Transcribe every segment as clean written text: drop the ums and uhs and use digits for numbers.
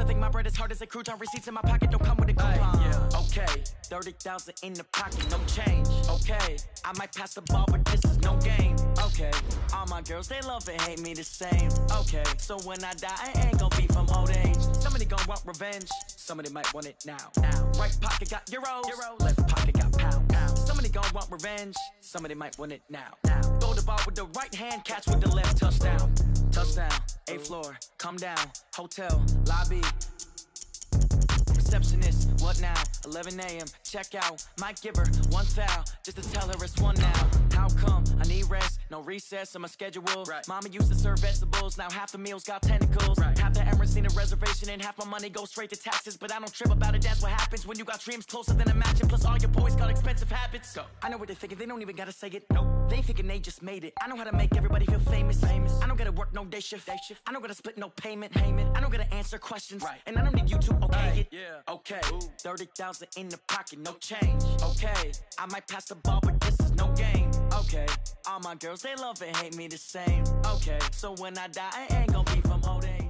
I think my bread is hard as a crouton. Receipts in my pocket don't come with a coupon. Yeah. Okay, 30,000 in the pocket, no change. Okay, I might pass the ball, but this is no game. Okay, all my girls, they love and hate me the same. Okay, so when I die, I ain't gonna be from old age. Somebody gon' want revenge, somebody might want it now. Right pocket got euros, left pocket got pounds. Somebody gon' want revenge, somebody might want it now. Throw the ball with the right hand, catch with the left, touchdown. Touchdown, 8th floor, come down, hotel, lobby. Receptionist, what now? 11 a.m. check out. Might give her one foul just to tell her it's one now. How come? I need rest, no recess on my schedule. Right. Mama used to serve vegetables, now half the meals got tentacles. Right. Half the Emirates need a reservation and half my money goes straight to taxes. But I don't trip about it, that's what happens when you got dreams closer than a mansion. Plus all your boys got expensive habits. Go. I know what they're thinking, they don't even gotta say it. Nope. They thinking they just made it. I know how to make everybody feel famous. I don't gotta work no day shift. I don't gotta split no payment. I don't gotta answer questions. Right. And I don't need you to okay it. Yeah. Okay, 30,000 in the pocket, no change. Okay, I might pass the ball, but this is no game. Okay, all my girls, they love and hate me the same. Okay, so when I die, I ain't gonna be from old age.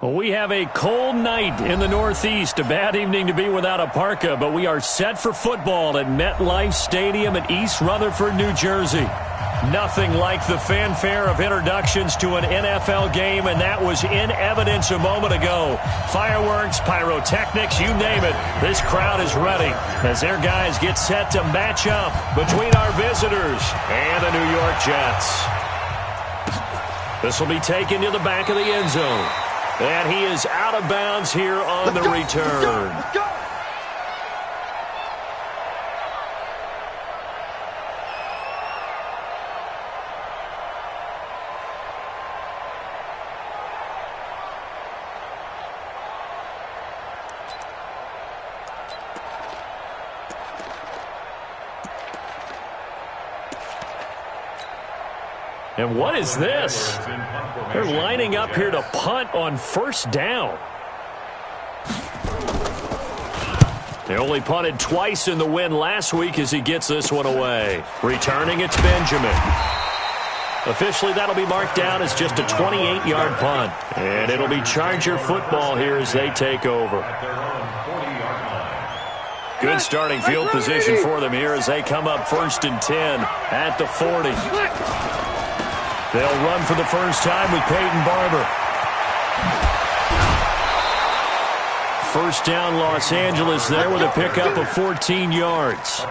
Well, we have a cold night in the Northeast. A bad evening to be without a parka, but we are set for football at MetLife Stadium in East Rutherford, New Jersey. Nothing like the fanfare of introductions to an NFL game, and that was in evidence a moment ago. Fireworks, pyrotechnics, you name it. This crowd is ready as their guys get set to match up between our visitors and the New York Jets. This will be taken to the back of the end zone. And he is out of bounds here on the return. Let's go. And what is this? They're lining up here to punt on first down. They only punted twice in the win last week as he gets this one away. Returning, it's Benjamin. Officially, that'll be marked down as just a 28-yard punt. And it'll be Charger football here as they take over. Good starting field position for them here as they come up 1st and 10 at the 40. They'll run for the first time with Peyton Barber. First down, Los Angeles there with a pickup of 14 yards.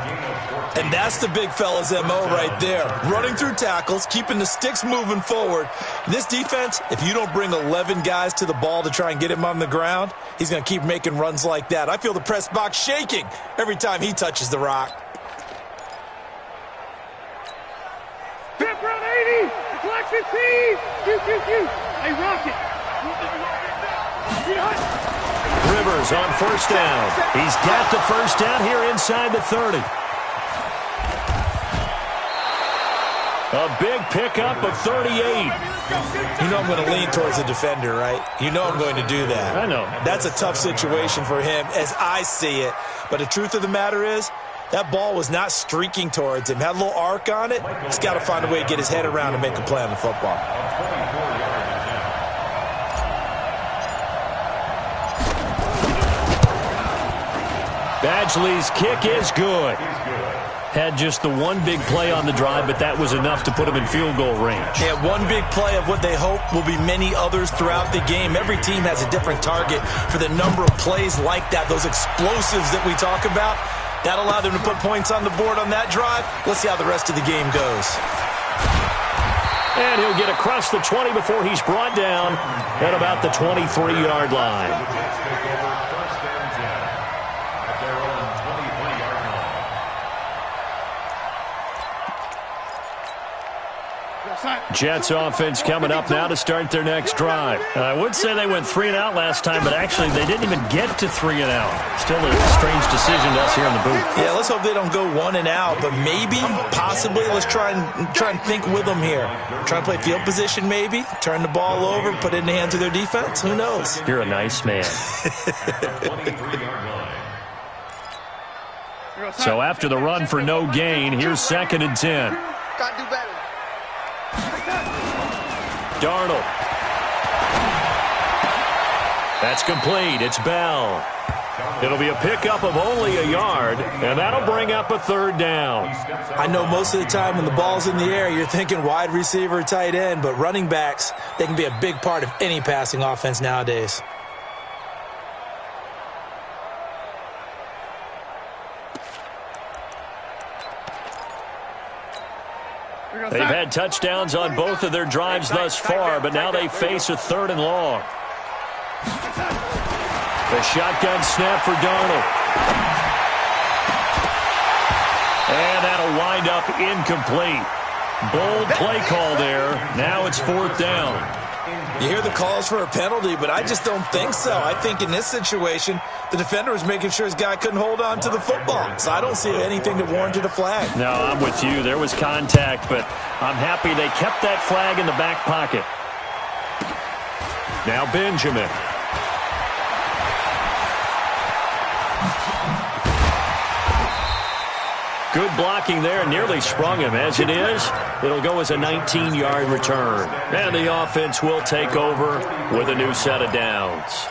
And that's the big fella's MO right there. Running through tackles, keeping the sticks moving forward. This defense, if you don't bring 11 guys to the ball to try and get him on the ground, he's going to keep making runs like that. I feel the press box shaking every time he touches the rock. Pip run 80. Collection team. Hey, Rocket. Rivers on first down. He's got the first down here inside the 30. A big pickup of 38. You know I'm going to lean towards the defender, right? You know I'm going to do that. I know. That's a tough situation for him as I see it. But the truth of the matter is, that ball was not streaking towards him. Had a little arc on it. He's got to find a way to get his head around and make a play on the football. Badgley's kick is good. Had just the one big play on the drive, but that was enough to put him in field goal range. Yeah, one big play of what they hope will be many others throughout the game. Every team has a different target for the number of plays like that, those explosives that we talk about. That allowed them to put points on the board on that drive. Let's see how the rest of the game goes. And he'll get across the 20 before he's brought down at about the 23-yard line. Jets offense coming up now to start their next drive. I would say they went 3 and out last time, but actually they didn't even get to 3 and out. Still a strange decision to us here in the booth. Yeah, let's hope they don't go 1 and out, but maybe, possibly, let's try and think with them here. Try and play field position maybe, turn the ball over, put it in the hands of their defense. Who knows? You're a nice man. So after the run for no gain, here's 2nd and 10. Got to do better. Darnold. That's complete. It's Bell. It'll be a pickup of only a yard, and that'll bring up a third down. I know most of the time when the ball's in the air, you're thinking wide receiver, tight end, but running backs, they can be a big part of any passing offense nowadays. They've had touchdowns on both of their drives thus far, but now they face a 3rd and long. The shotgun snap for Darnold. And that'll wind up incomplete. Bold play call there. Now it's 4th down. You hear the calls for a penalty, but I just don't think so. I think in this situation, the defender was making sure his guy couldn't hold on to the football. So I don't see anything that warranted a flag. No, I'm with you. There was contact, but I'm happy they kept that flag in the back pocket. Now Benjamin. Good blocking there, nearly sprung him. As it is, it'll go as a 19-yard return. And the offense will take over with a new set of downs.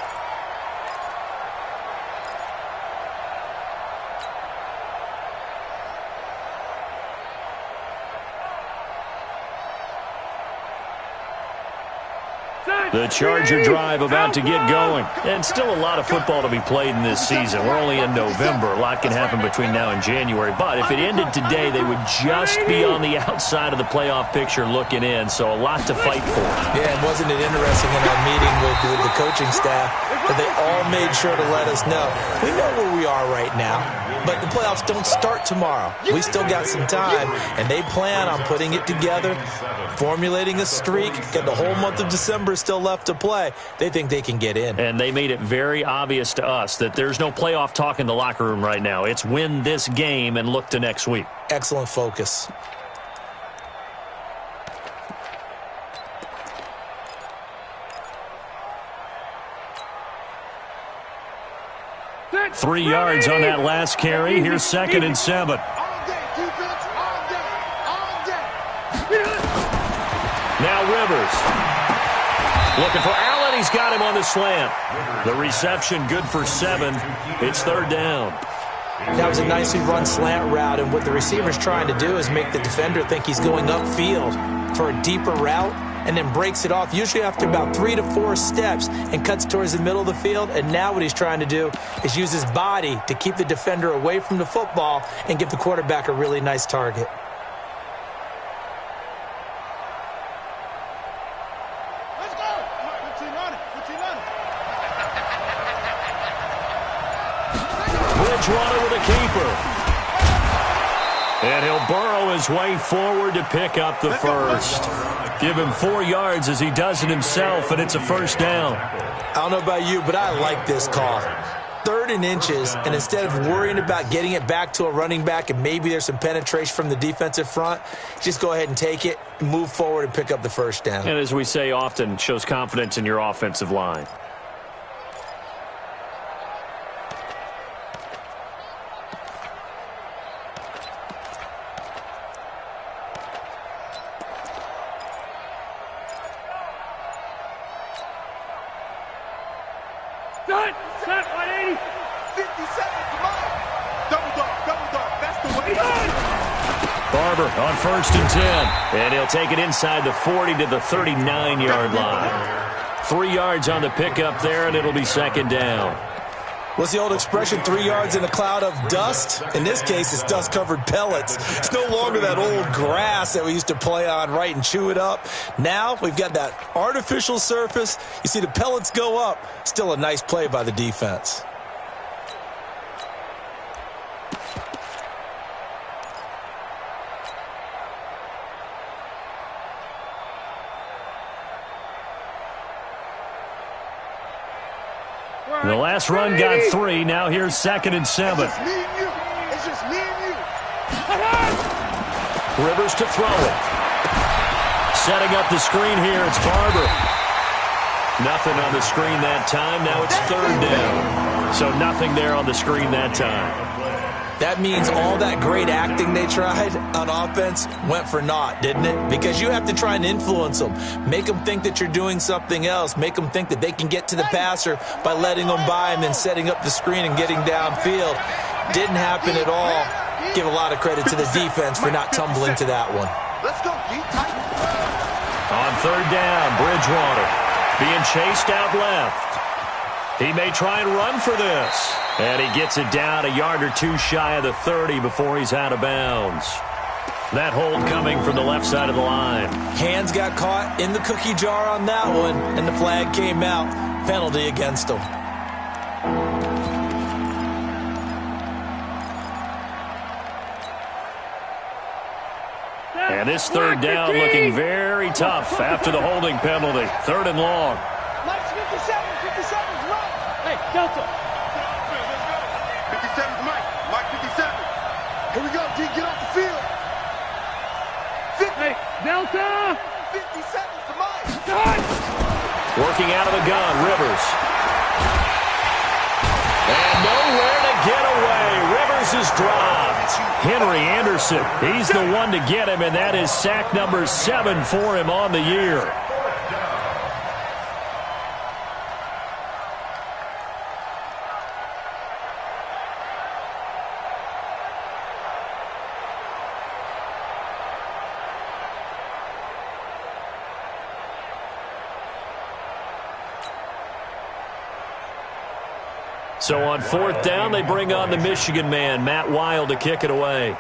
The Charger drive about to get going. And still a lot of football to be played in this season. We're only in November. A lot can happen between now and January. But if it ended today, they would just be on the outside of the playoff picture looking in. So a lot to fight for. Yeah, and wasn't it interesting in our meeting with the coaching staff that they all made sure to let us know. We know where we are right now, but the playoffs don't start tomorrow. We still got some time, and they plan on putting it together, formulating a streak, got the whole month of December still left to play. They think they can get in. And they made it very obvious to us that there's no playoff talk in the locker room right now. It's win this game and look to next week. Excellent focus. Three yards on that last carry. Here's 2nd and 7. Now Rivers. Looking for Allen. He's got him on the slant. The reception good for 7. It's 3rd down. That was a nicely run slant route, and what the receiver's trying to do is make the defender think he's going upfield for a deeper route, and then breaks it off, usually after about 3 to 4 steps, and cuts towards the middle of the field. And now what he's trying to do is use his body to keep the defender away from the football and give the quarterback a really nice target. Let's go! Put your on it. Put your on it. Bridgewater with a keeper. And he'll burrow his way forward to pick up the first. Give him 4 yards as he does it himself, and it's a 1st down. I don't know about you, but I like this call. 3rd and inches, and instead of worrying about getting it back to a running back and maybe there's some penetration from the defensive front, just go ahead and take it, move forward, and pick up the 1st down. And as we say often, shows confidence in your offensive line. Set, 180. 50 seconds, come on. Double dog, that's the way. Barber on 1st and 10. And he'll take it inside the 40 to the 39-yard line. 3 yards on the pickup there, and it'll be 2nd down. What's the old expression, 3 yards in a cloud of dust? In this case, it's dust-covered pellets. It's no longer that old grass that we used to play on, right, and chew it up. Now we've got that artificial surface. You see the pellets go up. Still a nice play by the defense. The last run got 3. Now here's 2nd and 7. It's just me and you. Rivers to throw it. Setting up the screen here. It's Barber. Nothing on the screen that time. Now it's 3rd down. So nothing there on the screen that time. That means all that great acting they tried on offense went for naught, didn't it? Because you have to try and influence them. Make them think that you're doing something else. Make them think that they can get to the passer by letting them by and then setting up the screen and getting downfield. Didn't happen at all. Give a lot of credit to the defense for not tumbling to that one. Let's go, D. On third down, Bridgewater being chased out left. He may try and run for this. And he gets it down a yard or two shy of the 30 before he's out of bounds. That hold coming from the left side of the line. Hands got caught in the cookie jar on that one, and the flag came out. Penalty against him. And this third down looking very tough after the holding penalty. Third and long. Mike's 57, 57's right. Hey, Delta. 57's Mike. Mike 57. Here we go, D. Get off the field. 50. Hey, Delta. 57's the Mike. Working out of the gun, Rivers. And nowhere to get away. Rivers is dropped. Henry Anderson, he's the one to get him, and that is sack number 7 for him on the year. So on fourth down, they bring on the Michigan man, Matt Wild, to kick it away.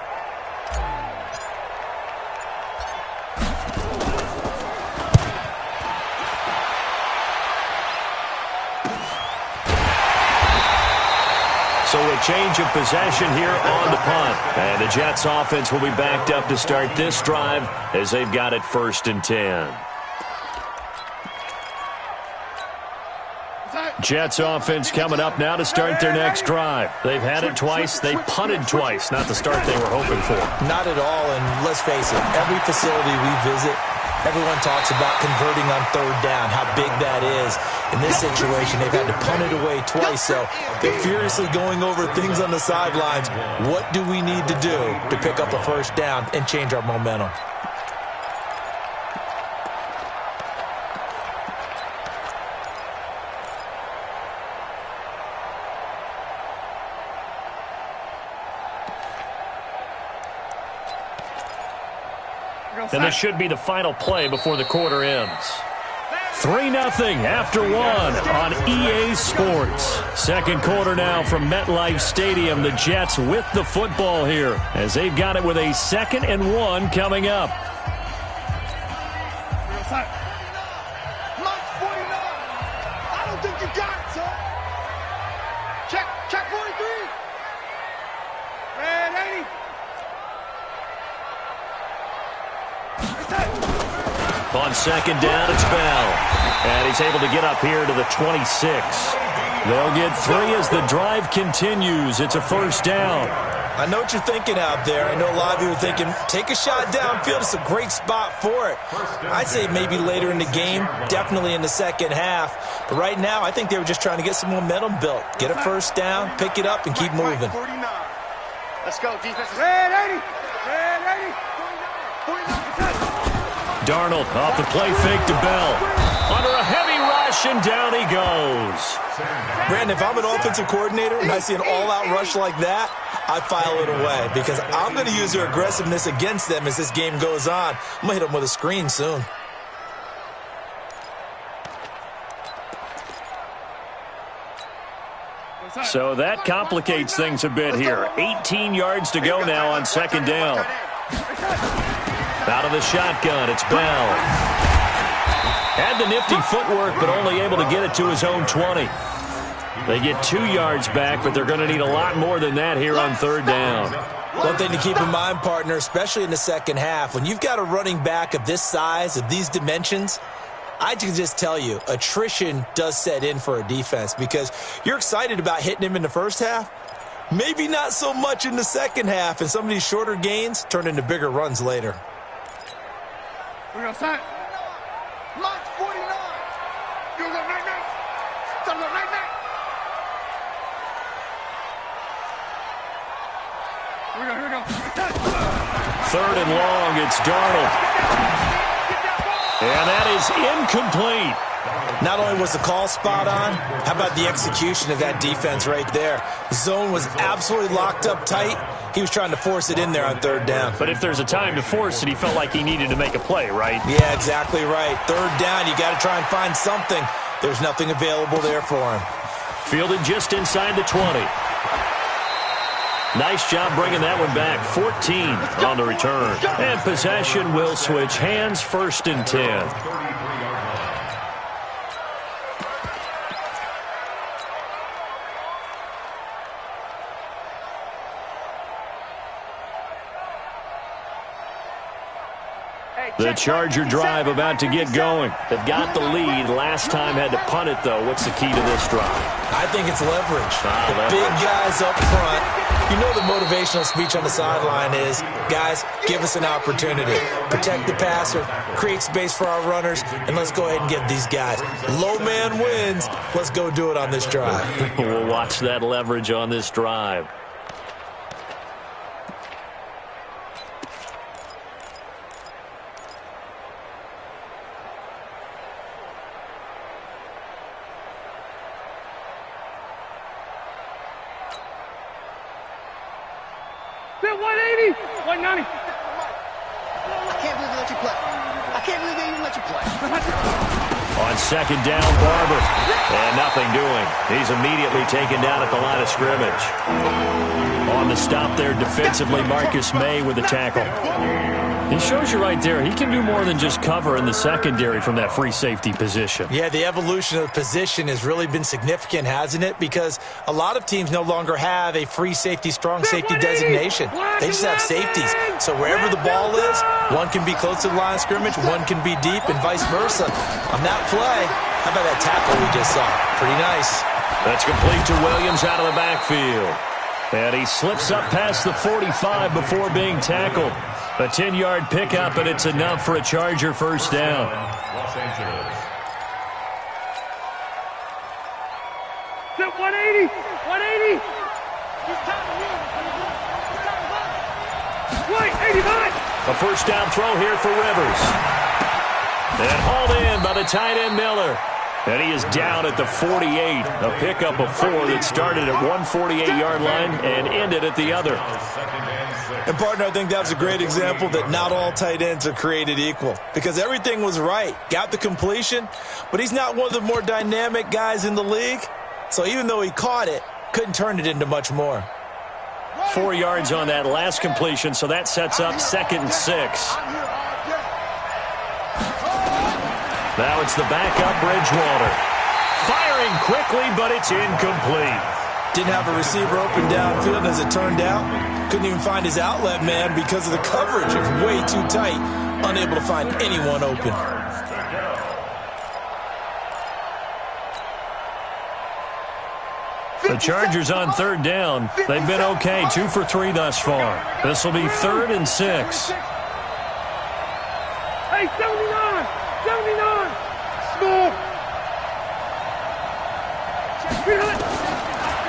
So a change of possession here on the punt. And the Jets offense will be backed up to start this drive as they've got it 1st and 10. Jets offense coming up now to start their next drive. They've had it twice. They punted twice. Not the start they were hoping for. Not at all, and let's face it, every facility we visit, everyone talks about converting on third down, how big that is. In this situation, they've had to punt it away twice, so they're furiously going over things on the sidelines. What do we need to do to pick up a first down and change our momentum? And this should be the final play before the quarter ends. 3-0 after 1 on EA Sports. Second quarter now from MetLife Stadium. The Jets with the football here as they've got it with a 2nd and 1 coming up. Mike 49. I don't think you got it, son. Check 43. Red 80. On second down, it's Bell. And he's able to get up here to the 26. They'll get 3 as the drive continues. It's a first down. I know what you're thinking out there. I know a lot of you are thinking, take a shot downfield. It's a great spot for it. I'd say maybe later in the game, definitely in the second half. But right now, I think they were just trying to get some momentum built. Get a first down, pick it up, and keep moving. 49. Let's go, defense. Red 80. Red 80. 49. Darnold off the play fake to Bell. Under a heavy rush, and down he goes. Brandon, if I'm an offensive coordinator and I see an all-out rush like that, I file it away because I'm going to use their aggressiveness against them as this game goes on. I'm going to hit them with a screen soon. So that complicates things a bit here. 18 yards to go now on second down. Out of the shotgun, it's Bell. Had the nifty footwork, but only able to get it to his own 20. They get 2 yards back, but they're going to need a lot more than that here on third down. One thing to keep in mind, partner, especially in the second half, when you've got a running back of this size, of these dimensions, I can just tell you, attrition does set in for a defense because you're excited about hitting him in the first half. Maybe not so much in the second half, and some of these shorter gains turn into bigger runs later. We're going to sign. Mike 49. You're going right now. Start right now. Third and long, it's Darnold. And that is incomplete. Not only was the call spot on, how about the execution of that defense right there? The zone was absolutely locked up tight. He was trying to force it in there on third down. But if there's a time to force it, he felt like he needed to make a play, right? Yeah, exactly right. Third down, you got to try and find something. There's nothing available there for him. Fielded just inside the 20. Nice job bringing that one back. 14 on the return. And possession will switch hands, 1st and 10. The Charger drive about to get going. They've got the lead. Last time had to punt it, though. What's the key to this drive? I think it's leverage. The big guys up front. You know the motivational speech on the sideline is, guys, give us an opportunity. Protect the passer, create space for our runners, and let's go ahead and get these guys. Low man wins. Let's go do it on this drive. We'll watch that leverage on this drive. On second down, Barber. And nothing doing. He's immediately taken down at the line of scrimmage. On the stop there defensively, Marcus May with the tackle. He shows you right there, he can do more than just cover in the secondary from that free safety position. Yeah, the evolution of the position has really been significant, hasn't it? Because a lot of teams no longer have a free safety, strong safety designation. They just have safeties. So wherever the ball is, one can be close to the line of scrimmage, one can be deep, and vice versa. On that play, how about that tackle we just saw? Pretty nice. That's complete to Williams out of the backfield. And he slips up past the 45 before being tackled. A 10-yard pickup, and it's enough for a Charger first down. Los Angeles. 180! 180! Wait, 85! A first down throw here for Rivers. And hauled in by the tight end Miller. And he is down at the 48. A pickup of 4 that started at 148-yard line and ended at the other. And, partner, I think that was a great example that not all tight ends are created equal. Because everything was right. Got the completion, but he's not one of the more dynamic guys in the league. So even though he caught it, couldn't turn it into much more. 4 yards on that last completion, so that sets up 2nd and 6. Now it's the backup Bridgewater. Firing quickly, but it's incomplete. Didn't have a receiver open downfield, as it turned out. Couldn't even find his outlet man because of the coverage. It was way too tight. Unable to find anyone open. The Chargers on 3rd down. They've been okay, 2 for 3 thus far. This will be 3rd and 6. Hey, 79! 79! Score!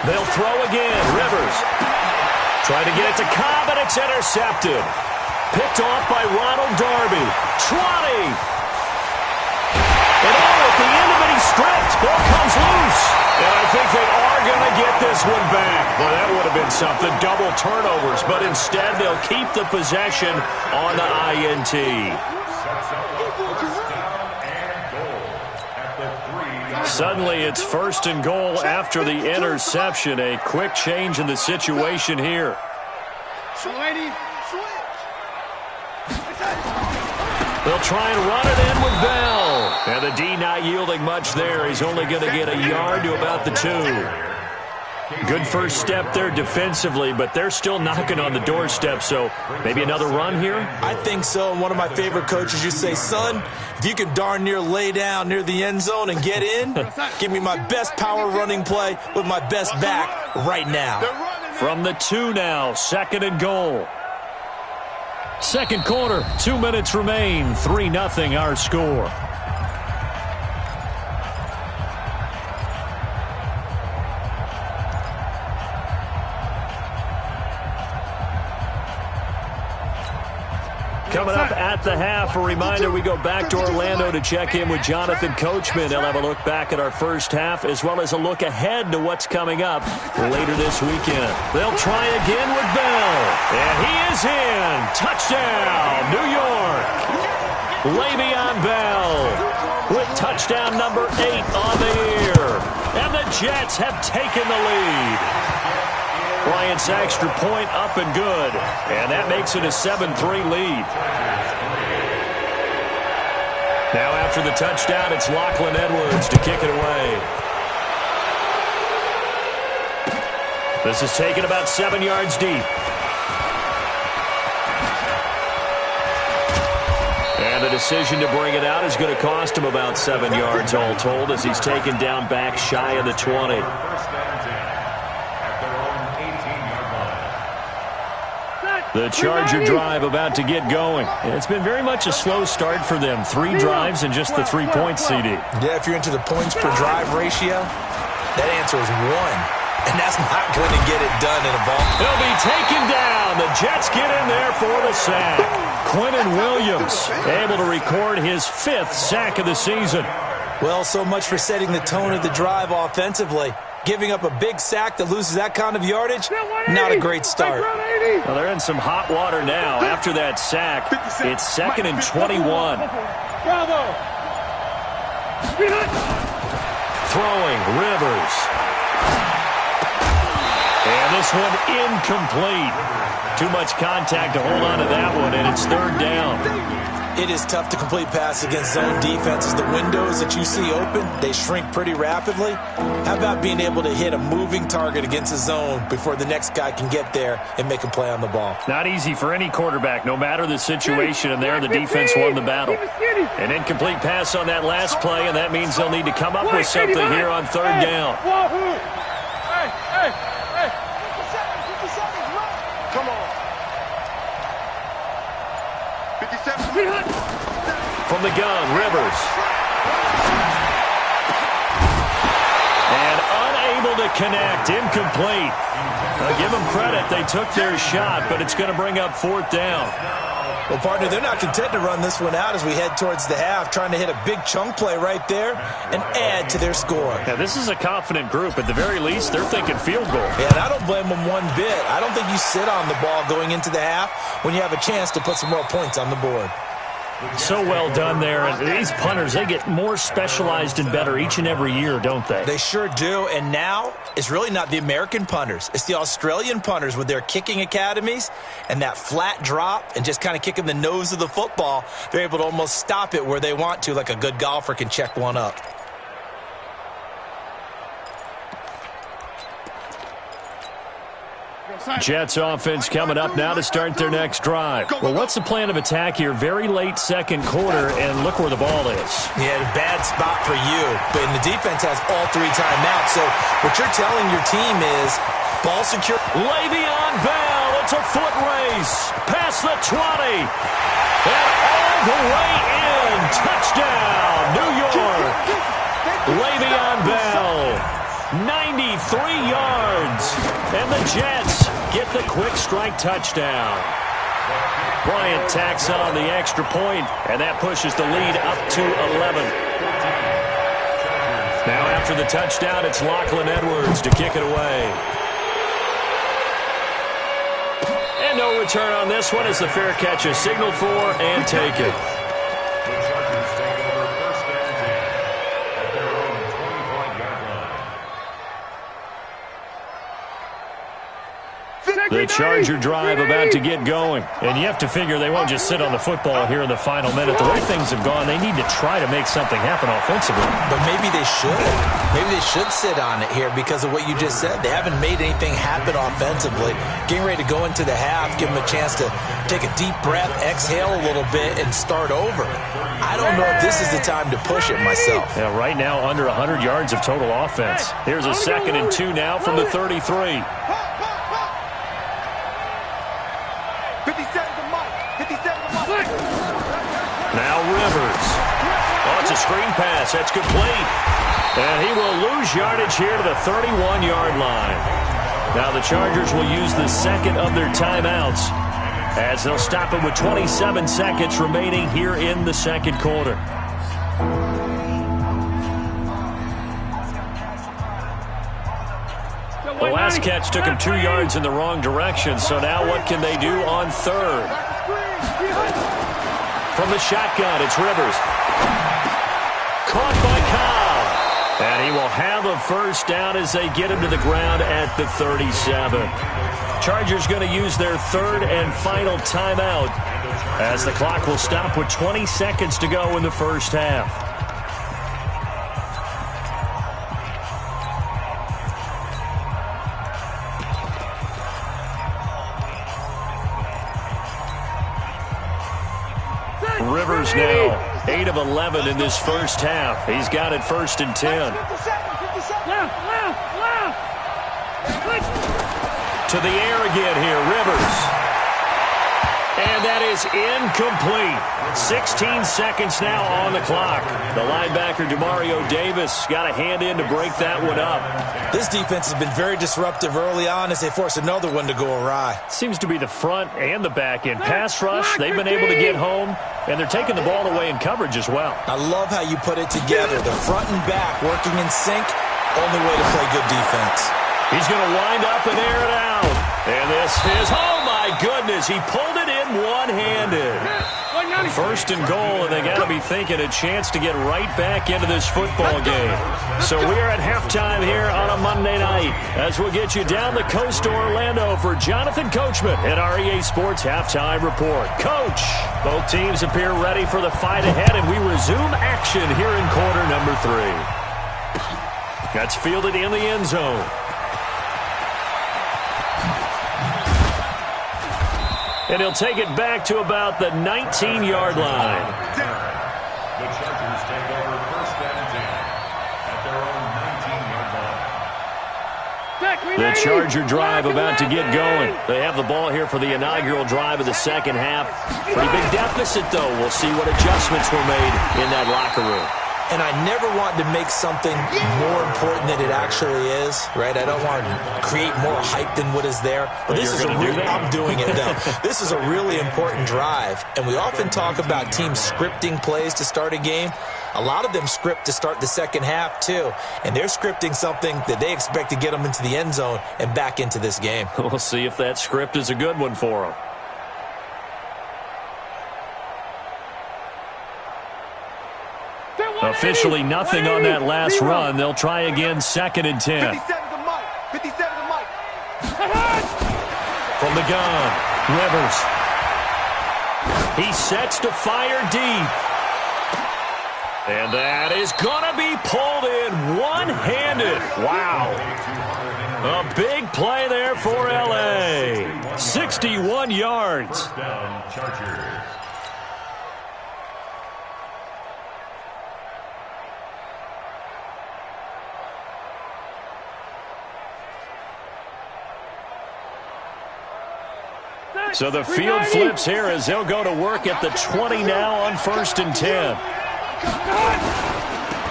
They'll throw again. Rivers trying to get it to Cobb, and it's intercepted. Picked off by Ronald Darby. 20. And at the end of it, he's stripped. Ball comes loose. And I think they are going to get this one back. Well, that would have been something. Double turnovers. But instead, they'll keep the possession on the INT. Suddenly, it's 1st and goal after the interception. A quick change in the situation here. They'll try and run it in with Bell. And the D not yielding much there. He's only going to get a yard to about the 2. Good first step there defensively, but they're still knocking on the doorstep, so maybe another run here? I think so. And one of my favorite coaches used to say, son, if you can darn near lay down near the end zone and get in, give me my best power running play with my best back right now. From the 2 now, 2nd and goal. Second quarter, 2 minutes remain, 3-0 our score. Coming up at the half, a reminder, we go back to Orlando to check in with Jonathan Coachman. He'll have a look back at our first half as well as a look ahead to what's coming up later this weekend. They'll try again with Bell. And he is in. Touchdown, New York. Le'Veon Bell with touchdown number 8 on the year. And the Jets have taken the lead. Bryant's extra point up and good. And that makes it a 7-3 lead. Now after the touchdown, it's Lachlan Edwards to kick it away. This is taken about 7 yards deep. And the decision to bring it out is going to cost him about 7 yards all told as he's taken down back shy of the 20. The Charger drive about to get going. It's been very much a slow start for them. 3 drives and just the 3 points, CD. Yeah, if you're into the points per drive ratio, that answer is 1. And that's not going to get it done in a ball. He'll be taken down. The Jets get in there for the sack. Quentin Williams able to record his 5th sack of the season. Well, so much for setting the tone of the drive offensively. Giving up a big sack that loses that kind of yardage, not a great start. Well, they're in some hot water now. After that sack, it's 2nd and 21. Bravo! Throwing, Rivers. And this one incomplete. Too much contact to hold on to that one, and it's 3rd down. It is tough to complete pass against zone defenses. The windows that you see open, they shrink pretty rapidly. How about being able to hit a moving target against a zone before the next guy can get there and make a play on the ball? Not easy for any quarterback, no matter the situation, and there the defense won the battle. An incomplete pass on that last play, and that means they'll need to come up with something here on 3rd down. Come on. 57. From the gun, Rivers. And unable to connect, incomplete. Give them credit, they took their shot, but it's going to bring up 4th down. Well, partner, they're not content to run this one out as we head towards the half, trying to hit a big chunk play right there and add to their score. Yeah, this is a confident group. At the very least, they're thinking field goal. Yeah, and I don't blame them one bit. I don't think you sit on the ball going into the half when you have a chance to put some more points on the board. So well done there. And these punters, they get more specialized and better each and every year, don't they? They sure do. And now it's really not the American punters. It's the Australian punters with their kicking academies and that flat drop and just kind of kicking the nose of the football. They're able to almost stop it where they want to, like a good golfer can check one up. Jets offense coming up now to start their next drive. Well, what's the plan of attack here? Very late 2nd quarter, and look where the ball is. Yeah, a bad spot for you. But the defense has all 3 timeouts. So what you're telling your team is ball secure. Le'Veon Bell, it's a foot race. Past the 20. And all the way in. Touchdown, New York. Le'Veon Bell. 93 yards. And the Jets get the quick strike touchdown. Bryant tacks on the extra point, and that pushes the lead up to 11. Now after the touchdown, it's Lachlan Edwards to kick it away. And no return on this one as the fair catch is signaled for and taken. The Charger drive about to get going. And you have to figure they won't just sit on the football here in the final minute. The way things have gone, they need to try to make something happen offensively. But maybe they should. Maybe they should sit on it here because of what you just said. They haven't made anything happen offensively. Getting ready to go into the half, give them a chance to take a deep breath, exhale a little bit, and start over. I don't know if this is the time to push it myself. Yeah, right now under 100 yards of total offense. Here's a 2nd and 2 now from the 33. Now Rivers. Oh, it's a screen pass. That's complete. And he will lose yardage here to the 31-yard line. Now the Chargers will use the 2nd of their timeouts. as they'll stop it with 27 seconds remaining here in the second quarter. The last catch took him 2 yards in the wrong direction, so now what can they do on third? From the shotgun, it's Rivers. Caught by Cobb. And he will have a first down as they get him to the ground at the 37. Chargers going to use their third and final timeout as the clock will stop with 20 seconds to go in the first half. Rivers now 8 of 11 in this first half. He's got it 1st and 10. To the air again here, Rivers. And that is incomplete. 16 seconds now on the clock. The linebacker, Demario Davis, got a hand in to break that one up. This defense has been very disruptive early on as they force another one to go awry. Seems to be the front and the back end. Pass rush, they've been able to get home, and they're taking the ball away in coverage as well. I love how you put it together. The front and back working in sync, only way to play good defense. He's going to wind up and air it out. And this is, oh my goodness, he pulled it in one-handed. 1st and goal, and they got to be thinking a chance to get right back into this football game. So we are at halftime here on a Monday night as we'll get you down the coast to Orlando for Jonathan Coachman at our EA Sports Halftime Report. Coach, both teams appear ready for the fight ahead, and we resume action here in quarter number 3. That's fielded in the end zone. And he'll take it back to about the 19-yard line. The Chargers take over 1st and 10 at their own 19-yard line. The Charger drive about to get going. They have the ball here for the inaugural drive of the second half. Pretty big deficit, though. We'll see what adjustments were made in that locker room. And I never want to make something more important than it actually is, right? I don't want to create more hype than what is there. But this is I'm doing it, though. This is a really important drive. And we often talk about teams scripting plays to start a game. A lot of them script to start the second half, too. And they're scripting something that they expect to get them into the end zone and back into this game. We'll see if that script is a good one for them. Officially nothing on that last run. They'll try again 2nd and 10. 57 to Mike. 57 to Mike. From the gun, Rivers. He sets to fire deep. And that is going to be pulled in one-handed. Wow. A big play there for L.A. 61 yards. First down, Chargers. So the field flips here as they'll go to work at the 20 now on 1st and 10.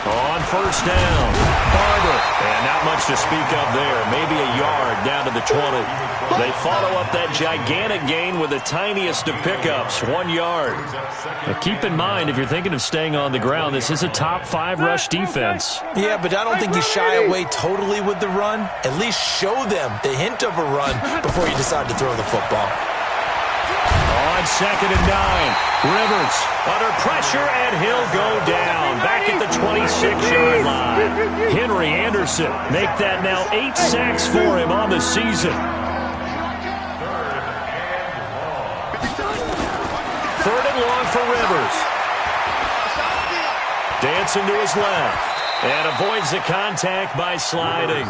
On 1st down, Barber. And not much to speak of there. Maybe a yard down to the 20. They follow up that gigantic gain with the tiniest of pickups, 1 yard. Now keep in mind, if you're thinking of staying on the ground, this is a top 5 rush defense. Yeah, but I don't think you shy away totally with the run. At least show them the hint of a run before you decide to throw the football. On 2nd and 9, Rivers under pressure, and he'll go down back at the 26-yard line. Henry Anderson make that now 8 sacks for him on the season. 3rd and long for Rivers. Dancing to his left and avoids the contact by sliding.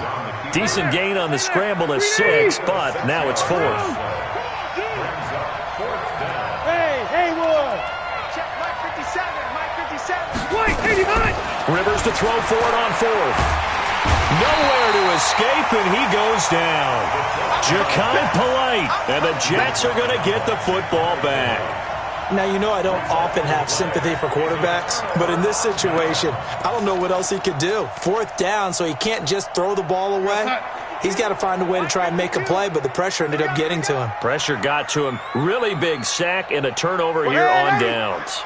Decent gain on the scramble of 6, but now it's 4th. Rivers to throw for it on 4th. Nowhere to escape, and he goes down. Ja'Kai Polite, and the Jets are going to get the football back. Now, you know I don't often have sympathy for quarterbacks, but in this situation, I don't know what else he could do. 4th down, so he can't just throw the ball away. He's got to find a way to try and make a play, but the pressure ended up getting to him. Pressure got to him. Really big sack and a turnover here on downs.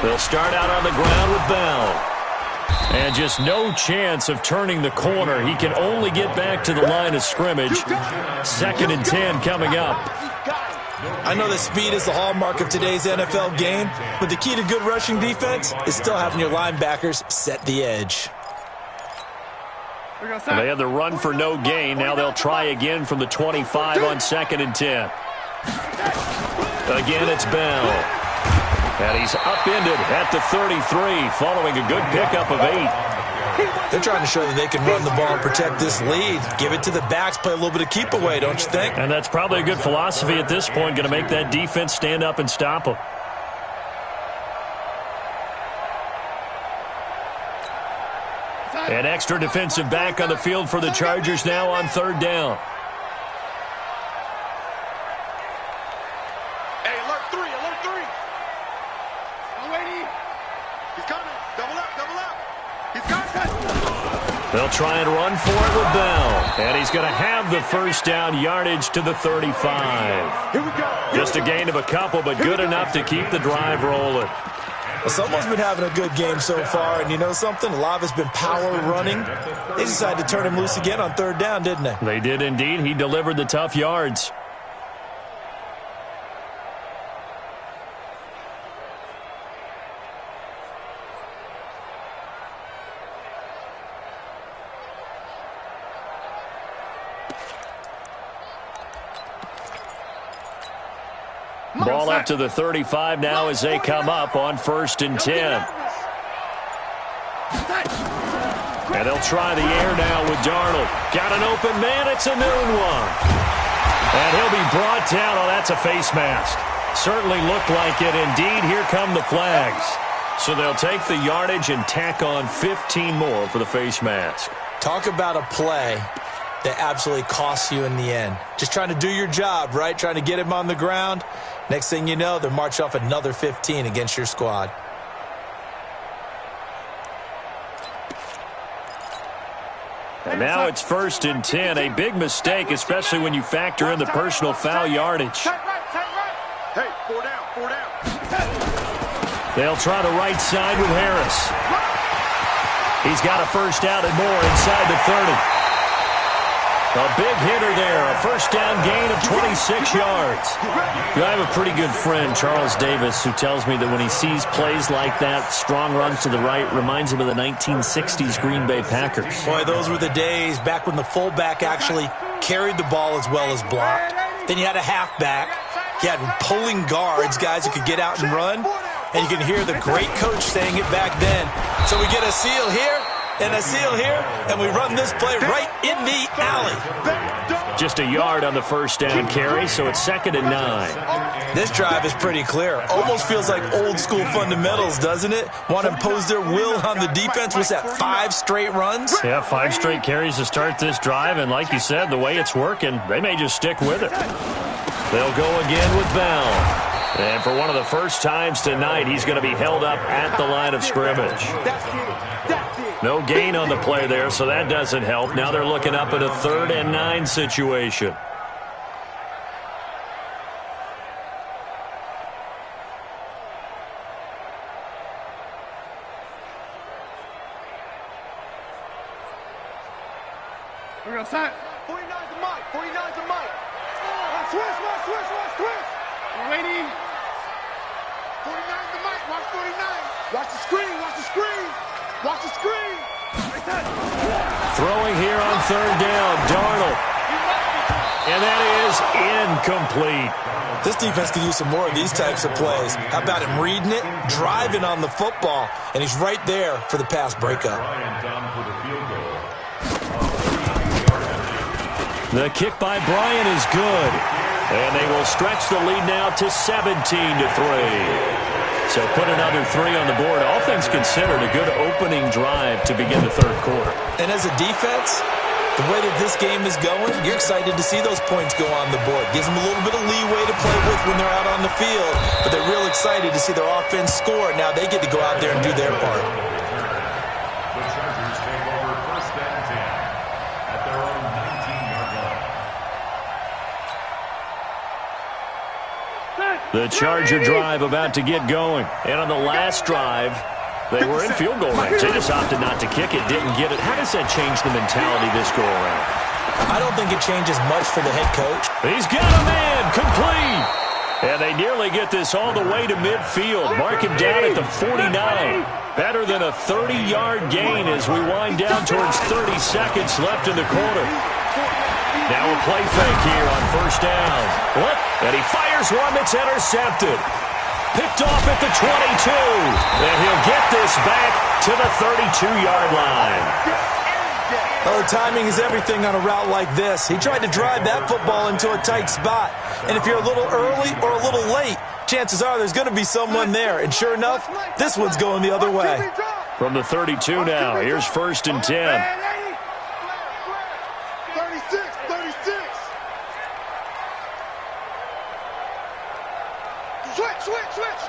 They'll start out on the ground with Bell. And just no chance of turning the corner. He can only get back to the line of scrimmage. 2nd and 10 coming up. I know that speed is the hallmark of today's NFL game, but the key to good rushing defense is still having your linebackers set the edge. And they had the run for no gain. Now they'll try again from the 25 on 2nd and 10. Again, it's Bell. And he's upended at the 33, following a good pickup of 8. They're trying to show that they can run the ball and protect this lead. Give it to the backs, play a little bit of keep away, don't you think? And that's probably a good philosophy at this point, going to make that defense stand up and stop them. An extra defensive back on the field for the Chargers now on 3rd down. Hey, alert 3, alert 3. Oh, wait, he's coming. Double up. He's got. They'll try and run for it with Bell. And he's going to have the first down yardage to the 35. Here we go. Just a gain of a couple, but good enough to keep the drive rolling. Well, someone's been having a good game so far, and you know something? A lot of it's been power running. They decided to turn him loose again on 3rd down, didn't they? They did indeed. He delivered the tough yards. Ball up to the 35 now as they come up on 1st and 10. And they'll try the air now with Darnold. Got an open man. It's a noon one. And he'll be brought down. Oh, that's a face mask. Certainly looked like it. Indeed, here come the flags. So they'll take the yardage and tack on 15 more for the face mask. Talk about a play that absolutely costs you in the end. Just trying to do your job, right? Trying to get him on the ground. Next thing you know, they're marching off another 15 against your squad. And now it's 1st and 10. A big mistake, especially when you factor in the personal foul yardage. Hey, 4 down. They'll try the right side with Harris. He's got a first down and more inside the 30. A big hitter there, a first down gain of 26 yards. I have a pretty good friend, Charles Davis, who tells me that when he sees plays like that, strong runs to the right, reminds him of the 1960s Green Bay Packers. Boy, those were the days back when the fullback actually carried the ball as well as blocked. Then you had a halfback. You had pulling guards, guys who could get out and run. And you can hear the great coach saying it back then. So we get a seal here. And a seal here, and we run this play right in the alley. Just a yard on the first down carry, so it's 2nd and 9. This drive is pretty clear. Almost feels like old school fundamentals, doesn't it? Want to impose their will on the defense. Was that 5 straight runs? Yeah, 5 straight carries to start this drive, and like you said, the way it's working, they may just stick with it. They'll go again with Bell. And for one of the first times tonight, he's going to be held up at the line of scrimmage. No gain on the play there, so that doesn't help. Now they're looking up at a 3rd and 9 situation. We're going to set. 49's the mic. 49's the mic. Switch. We're waiting. 49's the mic. Watch 49. Watch the screen. Watch the screen. Throwing here on 3rd down, Darnold. And that is incomplete. This defense could use some more of these types of plays. How about him reading it, driving on the football, and he's right there for the pass breakup. The kick by Bryant is good. And they will stretch the lead now to 17-3. So put another 3 on the board. All things considered, a good opening drive to begin the 3rd quarter. And as a defense, the way that this game is going, you're excited to see those points go on the board. Gives them a little bit of leeway to play with when they're out on the field. But they're real excited to see their offense score. Now they get to go out there and do their part. The Chargers take over The Charger drive about to get going. And on the last drive, they were in field goal range. They just opted not to kick it, didn't get it. How does that change the mentality this go-around? I don't think it changes much for the head coach. He's got a man, complete. And they nearly get this all the way to midfield. Mark him down at the 49. Better than a 30-yard gain as we wind down towards 30 seconds left in the quarter. Now a play fake here on first down. And he fires one that's intercepted. Picked off at the 22. And he'll get this back to the 32-yard line. Oh, timing is everything on a route like this. He tried to drive that football into a tight spot. And if you're a little early or a little late, chances are there's going to be someone there. And sure enough, this one's going the other way. From the 32 now, here's first and 10. 36. Switch.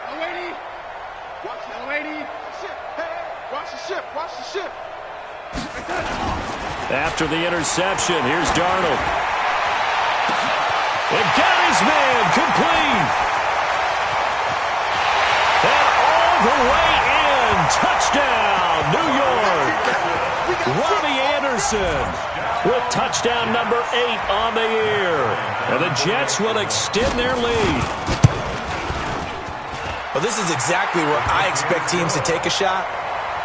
No waiting. Watch the ship. After the interception, here's Darnold. And got his man, complete. And all the way in, touchdown, New York. Robbie Anderson with touchdown number 8 on the year. And the Jets will extend their lead. Well, this is exactly where I expect teams to take a shot.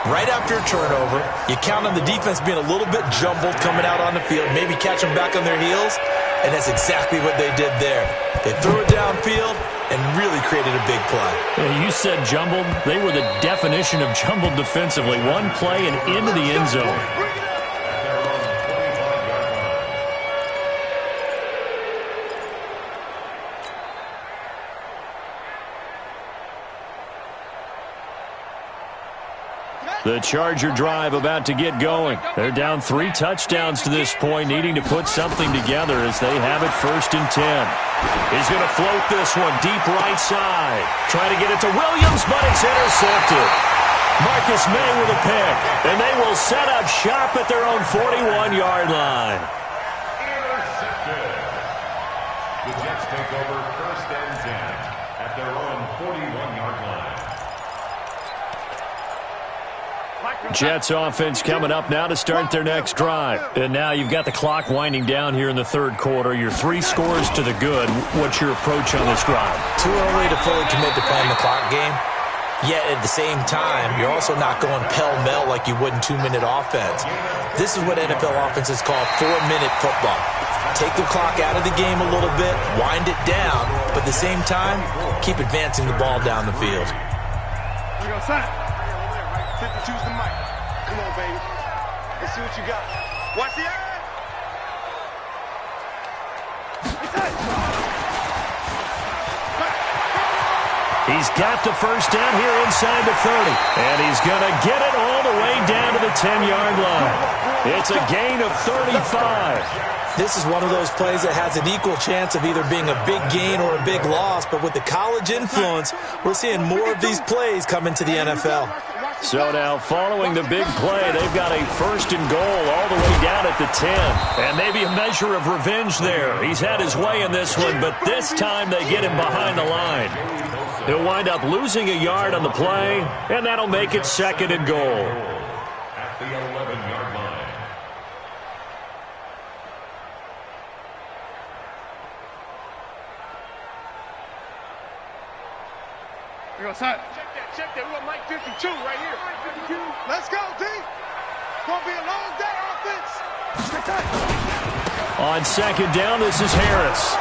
Right after a turnover, you count on the defense being a little bit jumbled coming out on the field, maybe catch them back on their heels, and that's exactly what they did there. They threw it downfield and really created a big play. You said jumbled. They were the definition of jumbled defensively. One play and into the end zone. The Charger drive about to get going. They're down 3 touchdowns to this point, needing to put something together as they have it first and 10. He's going to float this one deep right side. Trying to get it to Williams, but it's intercepted. Marcus May with a pick, and they will set up shop at their own 41-yard line. Intercepted. The Jets take over first and 10 at their own 41-yard line. Jets offense coming up now to start their next drive. And now you've got the clock winding down here in the third quarter. Your 3 scores to the good. What's your approach on this drive? Too early to fully commit to playing the clock game. Yet at the same time, you're also not going pell-mell like you would in 2-minute offense. This is what NFL offenses call 4-minute football. Take the clock out of the game a little bit, wind it down, but at the same time, keep advancing the ball down the field. You go, son. 52's the mic. Come on, baby. Let's see what you got. Watch the eye. He's got the first down here inside the 30. And he's going to get it all the way down to the 10-yard line. It's a gain of 35. This is one of those plays that has an equal chance of either being a big gain or a big loss. But with the college influence, we're seeing more of these plays come into the NFL. So now, following the big play, they've got a first and goal all the way down at the 10. And maybe a measure of revenge there. He's had his way in this one, but this time they get him behind the line. He'll wind up losing a yard on the play, and that'll make it second and goal. At the 11-yard line. You go, son. Check that. We got Mike 52 right here. 52. Let's go, D. Gonna be a long day, offense. On second down, this is Harris.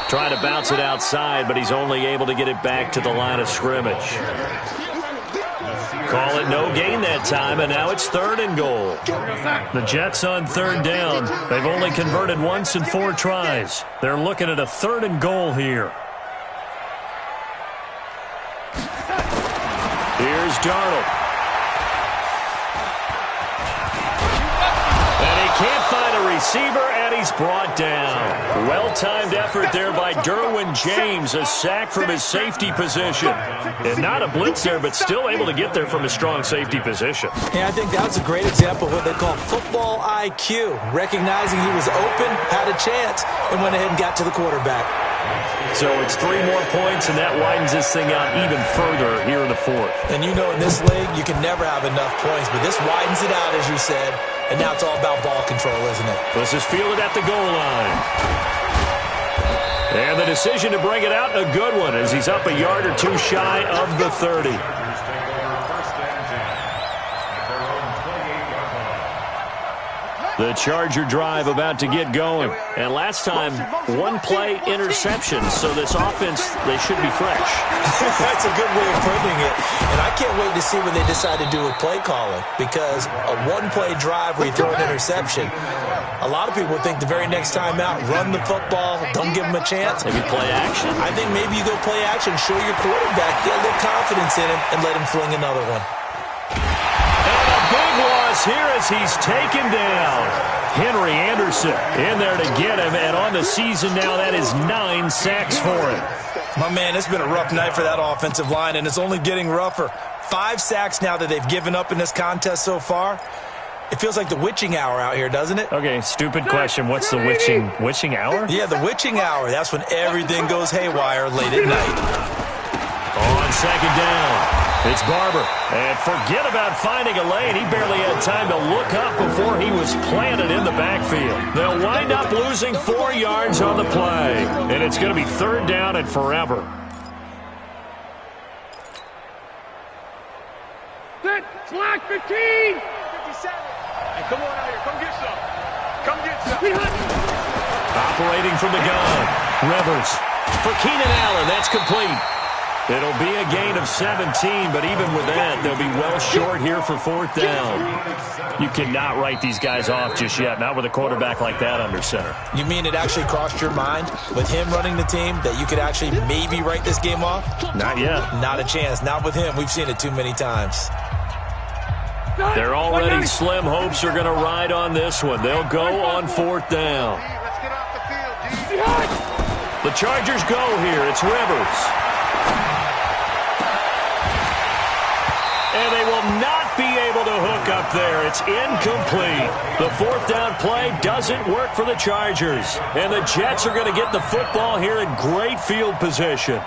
Trying to bounce it outside, but he's only able to get it back to the line of scrimmage. Call it no gain that time, and now it's third and goal. The Jets on third down. They've only converted once in 4 tries. They're looking at a third and goal here. Here's Darnold. And he can't find a receiver, and he's brought down. Well-timed effort there by Derwin James, a sack from his safety position. And not a blitz there, but still able to get there from a strong safety position. Yeah, I think that was a great example of what they call football IQ. Recognizing he was open, had a chance, and went ahead and got to the quarterback. So it's 3 more points, and that widens this thing out even further here in the fourth. And you know in this league, you can never have enough points, but this widens it out, as you said, and now it's all about ball control, isn't it? This is fielded at the goal line. And the decision to bring it out, a good one, as he's up a yard or 2 shy of the 30. The Charger drive about to get going. And last time, 1-play interception. So this offense, they should be fresh. That's a good way of putting it. And I can't wait to see what they decide to do with play calling. Because a 1-play drive where you throw an interception, a lot of people think the very next time out, run the football, don't give them a chance. Maybe play action? I think maybe you go play action, show your quarterback, get a little confidence in him, and let him fling another one. Big loss here as he's taken down. Henry Anderson in there to get him, and on the season now, that is 9 sacks for him. My man, it's been a rough night for that offensive line, and it's only getting rougher. 5 sacks now that they've given up in this contest so far. It feels like the witching hour out here, doesn't it? Okay, stupid question. What's the witching hour? Yeah, the witching hour. That's when everything goes haywire late at night. On second down. It's Barber. And forget about finding a lane. He barely had time to look up before he was planted in the backfield. They'll wind up losing 4 yards on the play. And it's going to be 3rd down and forever. Set, slack, 15. 57. Hey, come on out here. Come get some. Come get some. Operating from the gun. Rivers. For Keenan Allen, that's complete. It'll be a gain of 17, but even with that, they'll be well short here for 4th down. You cannot write these guys off just yet, not with a quarterback like that under center. You mean it actually crossed your mind with him running the team that you could actually maybe write this game off? Not yet. Not a chance. Not with him. We've seen it too many times. They're already slim hopes are going to ride on this one. They'll go on 4th down. Let's get off the field. The Chargers go here. It's Rivers. And they will not be able to hook up there. It's incomplete. The 4th down play doesn't work for the Chargers. And the Jets are going to get the football here in great field position.